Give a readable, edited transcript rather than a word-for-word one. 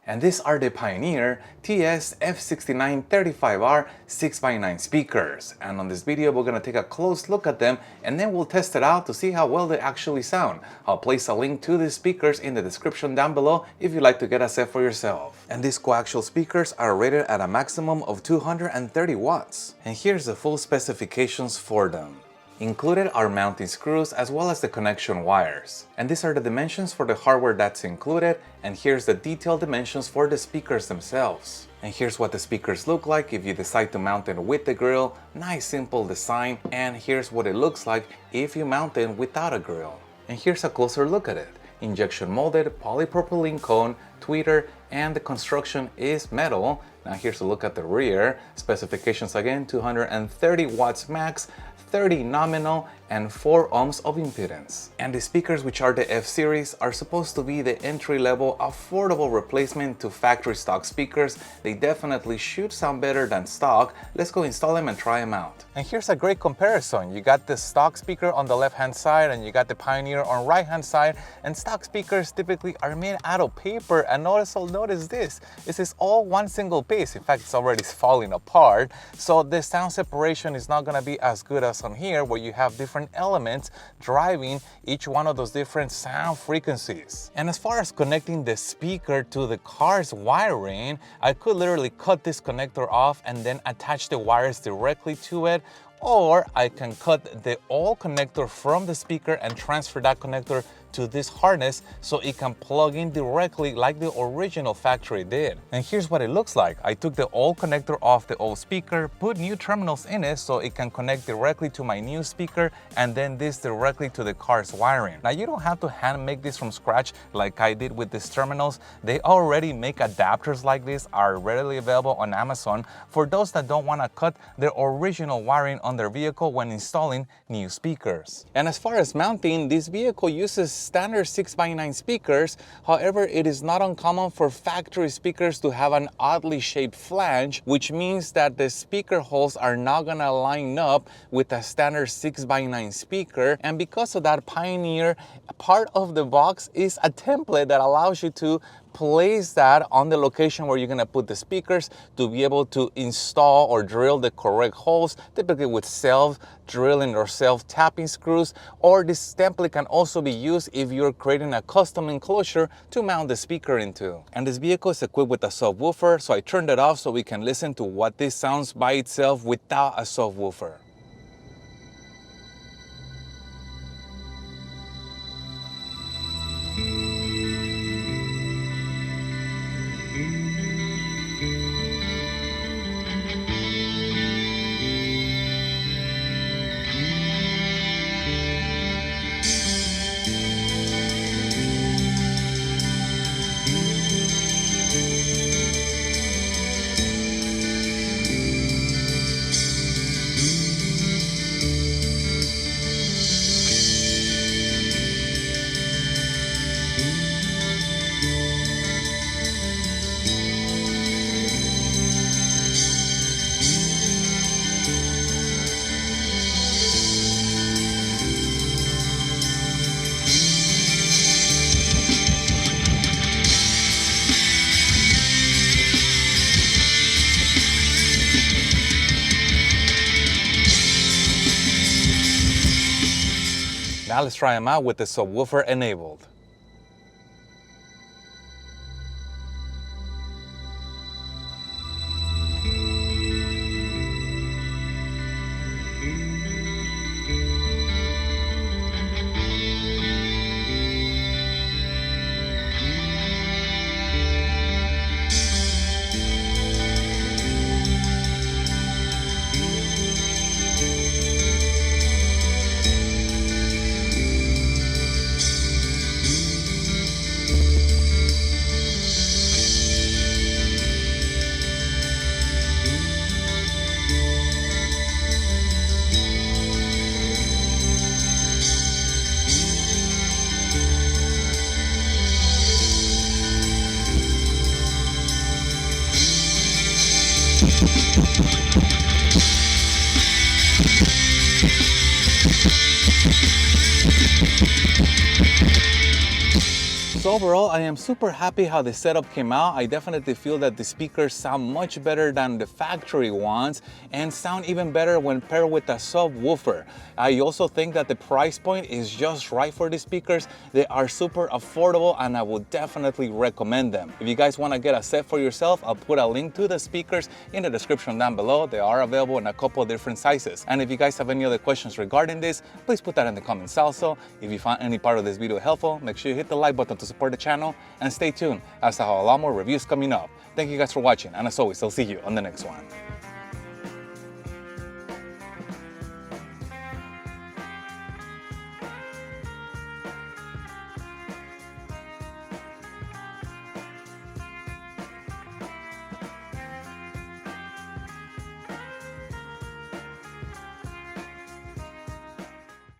And these are the Pioneer TS-F6935R 6x9 speakers. And on this video, we're going to take a close look at them and then we'll test it out to see how well they actually sound. I'll place a link to these speakers in the description down below if you'd like to get a set for yourself. And these coaxial speakers are rated at a maximum of 230 watts. And here's the full specifications for them. Included are mounting screws as well as the connection wires. And these are the dimensions for the hardware that's included, and here's the detailed dimensions for the speakers themselves. And here's what the speakers look like if you decide to mount it with the grill. Nice simple design, and here's what it looks like if you mount it without a grill. And here's a closer look at it. Injection molded polypropylene cone, tweeter, and the construction is metal. Now here's a look at the rear. Specifications again, 230 watts max, 30 nominal, and 4 ohms of impedance. And the speakers, which are the F series, are supposed to be the entry-level affordable replacement to factory stock speakers. They definitely should sound better than stock. Let's go install them and try them out. And here's a great comparison. You got the stock speaker on the left-hand side and you got the Pioneer on right-hand side, and stock speakers typically are made out of paper, and notice this. This is all one single piece. In fact, it's already falling apart. So the sound separation is not gonna be as good as on here, where you have different elements driving each one of those different sound frequencies. And as far as connecting the speaker to the car's wiring, I could literally cut this connector off and then attach the wires directly to it, or I can cut the old connector from the speaker and transfer that connector to this harness so it can plug in directly like the original factory did. And here's what it looks like. I took the old connector off the old speaker, put new terminals in it so it can connect directly to my new speaker, and then this directly to the car's wiring. Now you don't have to hand make this from scratch like I did with these terminals. They already make adapters like this, are readily available on Amazon for those that don't want to cut their original wiring on their vehicle when installing new speakers. And as far as mounting, this vehicle uses standard 6x9 speakers. However, it is not uncommon for factory speakers to have an oddly shaped flange, which means that the speaker holes are not gonna line up with a standard 6x9 speaker. And because of that, Pioneer, part of the box is a template that allows you to place that on the location where you're gonna put the speakers to be able to install or drill the correct holes, typically with self-drilling or self-tapping screws. Or this template can also be used if you're creating a custom enclosure to mount the speaker into. And this vehicle is equipped with a subwoofer, so I turned it off so we can listen to what this sounds by itself without a subwoofer. Now let's try them out with the subwoofer enabled. So overall, I am super happy how the setup came out. I definitely feel that the speakers sound much better than the factory ones and sound even better when paired with a subwoofer. I also think that the price point is just right for the speakers. They are super affordable and I would definitely recommend them. If you guys want to get a set for yourself, I'll put a link to the speakers in the description down below. They are available in a couple of different sizes. And if you guys have any other questions regarding this, please put that in the comments also. If you found any part of this video helpful, make sure you hit the like button to support the channel and stay tuned as I have a lot more reviews coming up. Thank you guys for watching, and as always, I'll see you on the next one.